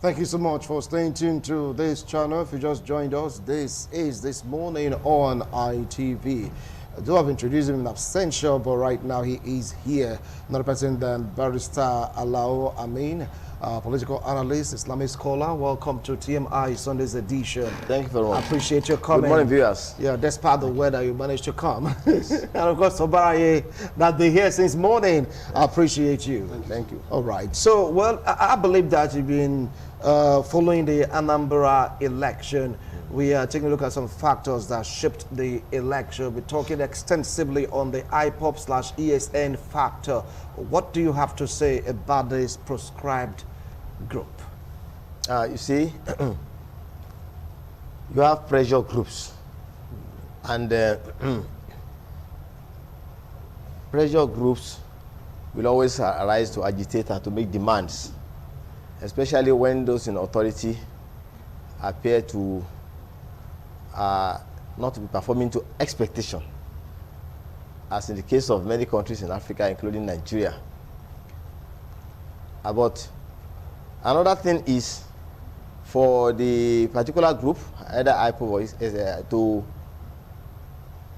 Thank you so much for staying tuned to this channel. If you just joined us, this is This Morning on ITV. I do have introduced him in absentia, but right now he is here. Another person than Barrister Alao Amin, political analyst, Islamic scholar. Welcome to TMI Sunday's edition. Thank you very much. I appreciate your coming. Good morning, viewers. Yeah, despite the weather, you managed to come. And of course, Sobaraye, that been here since morning. I appreciate you. Thank you. All right. So, well, I believe that you've been following the ANAMBRA election. We are taking a look at some factors that shaped the election. We're talking extensively on the IPOP/ESN factor. What do you have to say about this proscribed group? You see, you have pressure groups, and pressure groups will always arise to agitate and to make demands, especially when those in authority appear to not to be performing to expectation, as in the case of many countries in Africa, including Nigeria. But another thing is for the particular group, either IPO to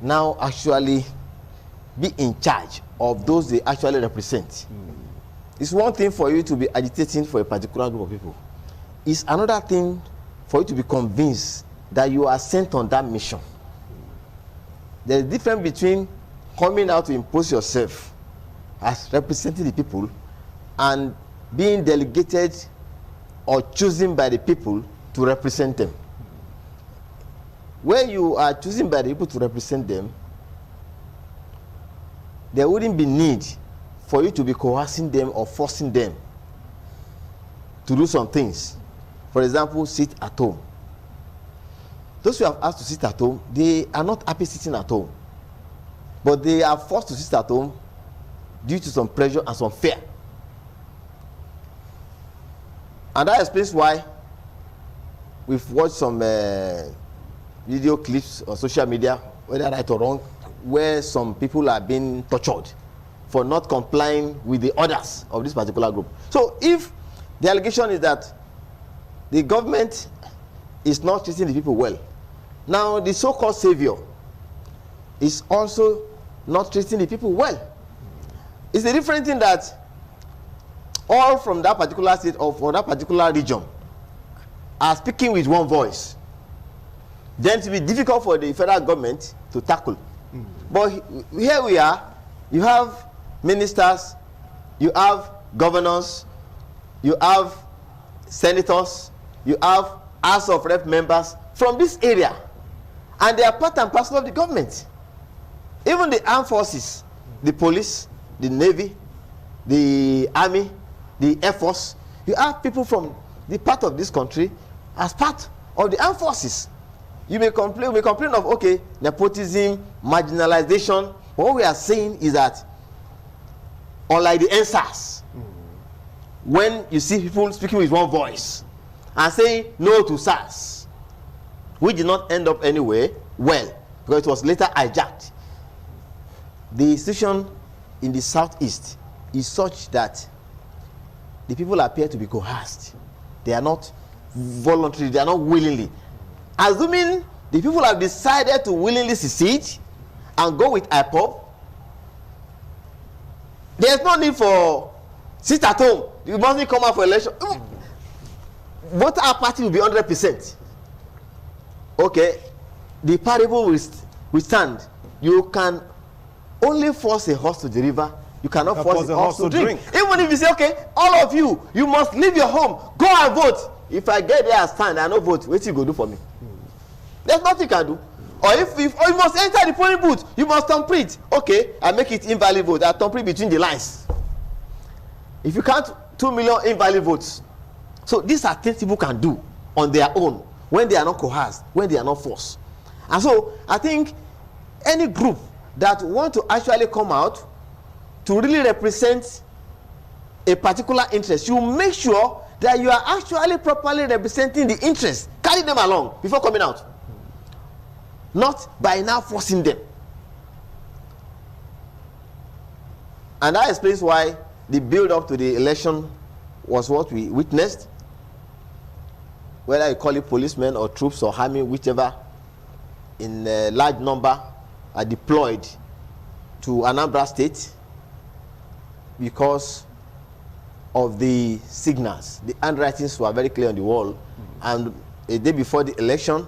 now actually be in charge of those they actually represent. It's one thing for you to be agitating for a particular group of people. It's another thing for you to be convinced that you are sent on that mission. There's a difference between coming out to impose yourself as representing the people and being delegated or chosen by the people to represent them. Where you are chosen by the people to represent them, there wouldn't be need for you to be coercing them or forcing them to do some things. For example, sit at home. Those who have asked to sit at home, they are not happy sitting at home. But they are forced to sit at home due to some pressure and some fear. And that explains why we've watched some video clips on social media, whether right or wrong, where some people are being tortured for not complying with the orders of this particular group. So if the allegation is that the government is not treating the people well, now the so-called savior is also not treating the people well. It's a different thing that all from that particular state or from that particular region are speaking with one voice. Then it will be difficult for the federal government to tackle. But here we are, you have ministers, you have governors, you have senators, you have House of Rep members from this area, and they are part and parcel of the government. Even the armed forces, the police, the navy, the army, the air force, you have people from the part of this country as part of the armed forces. You may complain of, okay, nepotism, marginalization. What we are saying is that, unlike the NSAS, when you see people speaking with one voice and saying no to SARS, which did not end up anyway well, because it was later hijacked. The situation in the southeast is such that the people appear to be coerced. They are not voluntarily, they are not willingly. Assuming the people have decided to willingly secede and go with IPOP, there's no need for sit at home. You mustn't come out for election. Voter party will be 100%. Okay, the parable will stand. You can only force a horse to the river. You cannot force a horse to drink. Even if you say, okay, all of you, you must leave your home, go and vote. If I get there and stand and no vote, what you go do for me? There's nothing you can do. Or if you must enter the polling booth, you must thumbprint. Okay, I make it invalid vote. I thumbprint between the lines. If you count 2 million invalid votes, so these are things people can do on their own when they are not coerced, when they are not forced. And so I think any group that want to actually come out to really represent a particular interest, you make sure that you are actually properly representing the interest. Carry them along before coming out. Not by now forcing them. And that explains why the build-up to the election was what we witnessed. whether you call it policemen or troops or army, whichever, in a large number are deployed to Anambra State because of the signals. The handwritings were very clear on the wall, and a day before the election,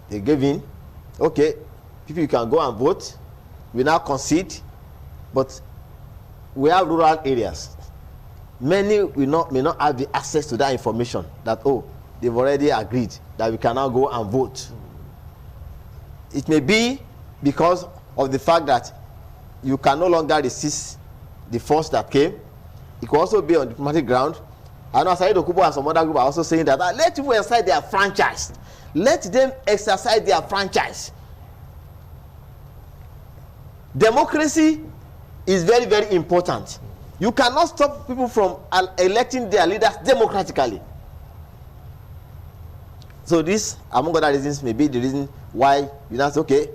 they gave in, okay, people, you can go and vote. We now concede, but we have rural areas. Many may not have the access to that information that, oh, they've already agreed that we can now go and vote. It may be because of the fact that you can no longer resist the force that came. It could also be on diplomatic ground. I know Said Okubo and some other group are also saying that let people exercise their franchise. Let them exercise their franchise. Democracy is very, very important. You cannot stop people from electing their leaders democratically. So this, among other reasons, may be the reason why you now say, okay,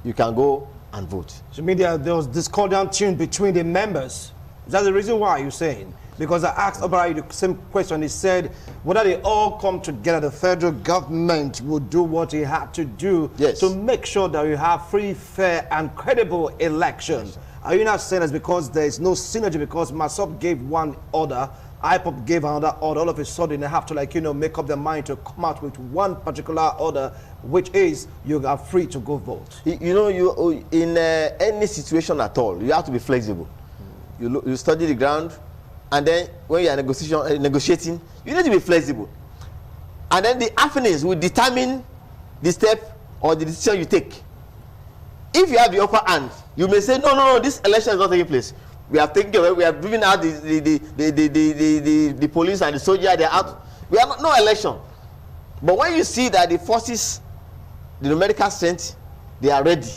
you can go and vote. So media, there was discordant tune between the members. Is that the reason why you're saying? Because I asked Obarai the same question. He said, whether they all come together, the federal government will do what it had to do to make sure that you have free, fair, and credible elections. Yes, are you not saying that's because there is no synergy, because MASOP gave one order, IPOP gave another order, all of a sudden they have to, like, you know, make up their mind to come out with one particular order, which is you are free to go vote? You know, you in any situation at all, you have to be flexible. You study the ground, and then when you are negotiating, you need to be flexible. And then the happenings will determine the step or the decision you take. If you have the upper hand, you may say, no, this election is not taking place. We have taken away, we have driven out the police and the soldier, they are out. We have no election. But when you see that the forces, the numerical strength, they are ready,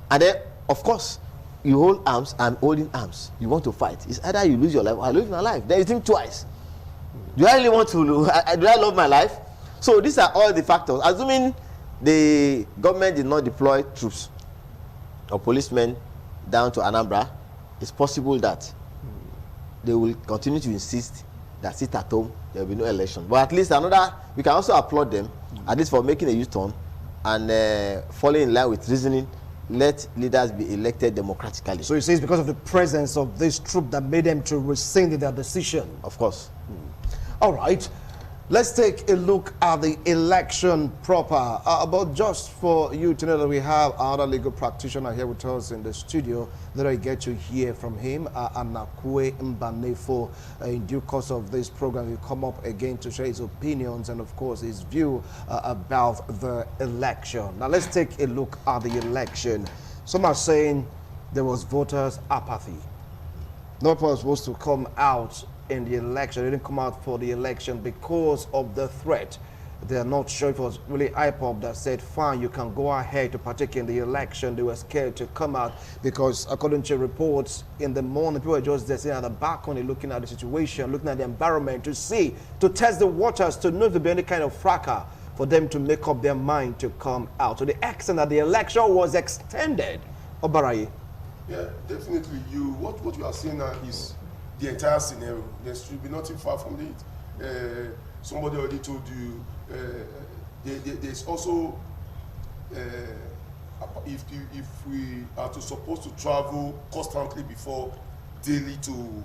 and then, of course, you hold arms, I'm holding arms. You want to fight. It's either you lose your life or I lose my life. Then you think twice. Do I really want to lose? Do I love my life? So these are all the factors. Assuming the government did not deploy troops or policemen down to Anambra, it's possible that they will continue to insist that sit at home, there will be no election. But at least we can also applaud them, at least for making a U-turn and falling in line with reasoning. Let leaders be elected democratically. So you say it's because of the presence of this troop that made them to rescind their decision? Of course. All right. Let's take a look at the election proper. But just for you to know that we have another legal practitioner here with us in the studio that I get to hear from him, Anakwe Mbanefo. In due course of this program, will come up again to share his opinions and, of course, his view about the election. Now, let's take a look at the election. Some are saying there was voters' apathy. No one was supposed to come out in the election. They didn't come out for the election because of the threat. They are not sure if it was really IPOP that said, fine, you can go ahead to partake in the election. They were scared to come out because, according to reports in the morning, people were just there sitting at the balcony looking at the situation, looking at the environment to test the waters, to know if there'd be any kind of fracas for them to make up their mind to come out. To the extent that the election was extended. Obarai. Yeah, definitely. What you are seeing now is the entire scenario. There should be nothing far from it. Somebody already told you. There's also if we are supposed to travel constantly before daily to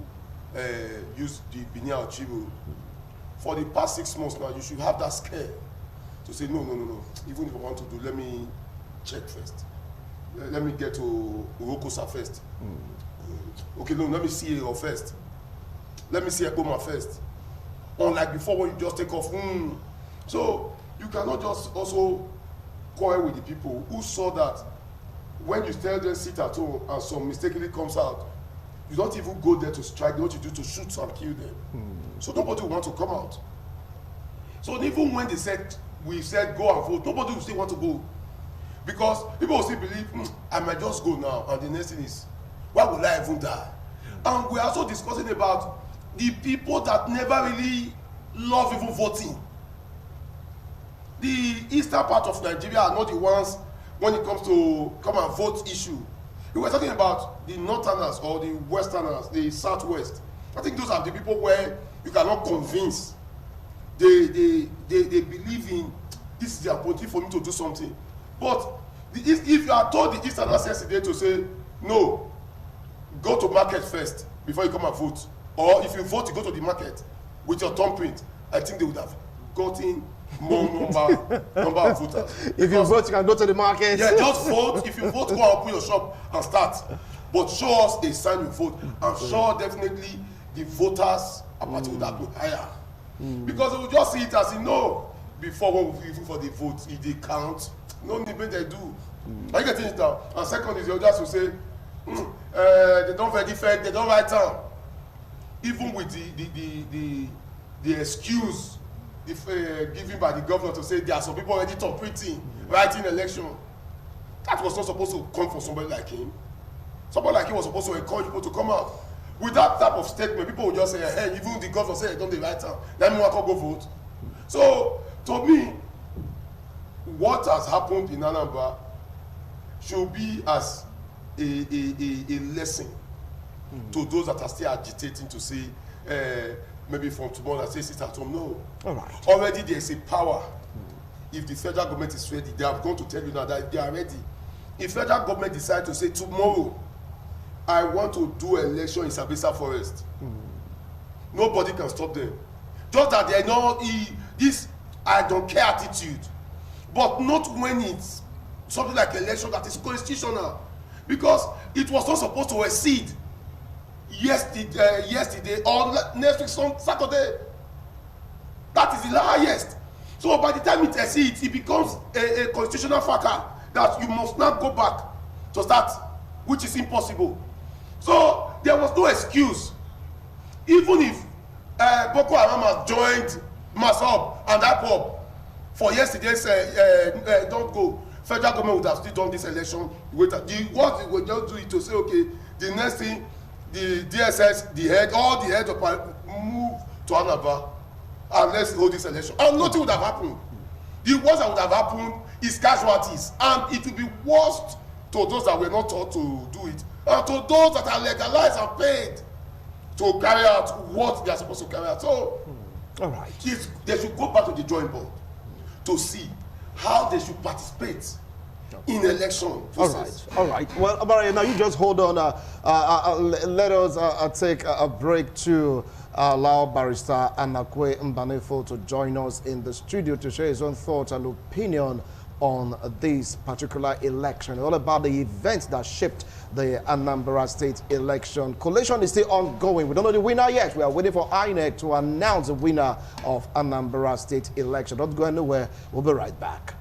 use the Benin Archivo, for the past 6 months now, you should have that scare to say no. Even if I want to do, let me check first. Let me get to Urokosa first. Okay, no, let me see your first. Let me see Ekoma first. Unlike before, when you just take off. So you cannot just also quarrel with the people who saw that when you tell them sit at home and some mistakenly comes out, you don't even go there to strike. What you do to shoot and kill them. So nobody will want to come out. So even when we said go and vote, nobody will still want to go, because people will still believe I might just go now, and the next thing is, why would I even die? And we're also discussing about the people that never really love even voting. The eastern part of Nigeria are not the ones when it comes to come and vote issue. We were talking about the northerners or the westerners, the southwest. I think those are the people where you cannot convince they believe in this is the opportunity for me to do something. But if you are told the Easterners yesterday to say, no, go to market first before you come and vote, or if you vote, you go to the market with your thumbprint, I think they would have gotten more number of voters. If you vote, you can go to the market. Yeah, just vote. If you vote, go and open your shop and start. But show us a sign you vote. I'm sure definitely the voters apparently would have been higher. Because they will just see it as, you know, before when we even for the vote, if they count, no need when they do. Are you getting it now? And second is the others will say, they don't verify, they don't write down. Even with the excuse if given by the governor to say there are some people already interpreting writing election, that was not supposed to come from somebody like him. Somebody like him was supposed to encourage people to come out. With that type of statement, people would just say, hey, even the governor said, don't they write down, that means I can't go vote. So, to me, what has happened in Anambra should be as a lesson to those that are still agitating to say, maybe from tomorrow, I say sit at home. No. All right. Already there is a power. If the federal government is ready, they are going to tell you now that they are ready. If federal government decides to say tomorrow, I want to do election in Sabisa Forest, nobody can stop them. Just that they know this I don't care attitude, but not when it's something like election that is constitutional, because it was not supposed to exceed yesterday or next week Saturday. That is the highest. So by the time it exceeds, it becomes a constitutional factor that you must not go back to start, which is impossible. So there was no excuse. Even if Boko Haram has joined Masop and IPOB for yesterday's don't go, federal government would have still done this election. What they will just do it to say, okay, the next thing, the DSS, all the head of move to Anambra and let's hold this election. And nothing would have happened. The worst that would have happened is casualties, and it will be worse to those that were not taught to do it, and to those that are legalized and paid to carry out what they are supposed to carry out. So, all right, they should go back to the drawing board to see how they should participate in election process. All right. Well, Amara, now you just hold on. Let us take a break to allow Barrister Anakwe Mbanefo to join us in the studio to share his own thoughts and opinion on this particular election, all about the events that shaped the Anambra State election. Collation is still ongoing. We don't know the winner yet. We are waiting for INEC to announce the winner of Anambra State election. Don't go anywhere. We'll be right back.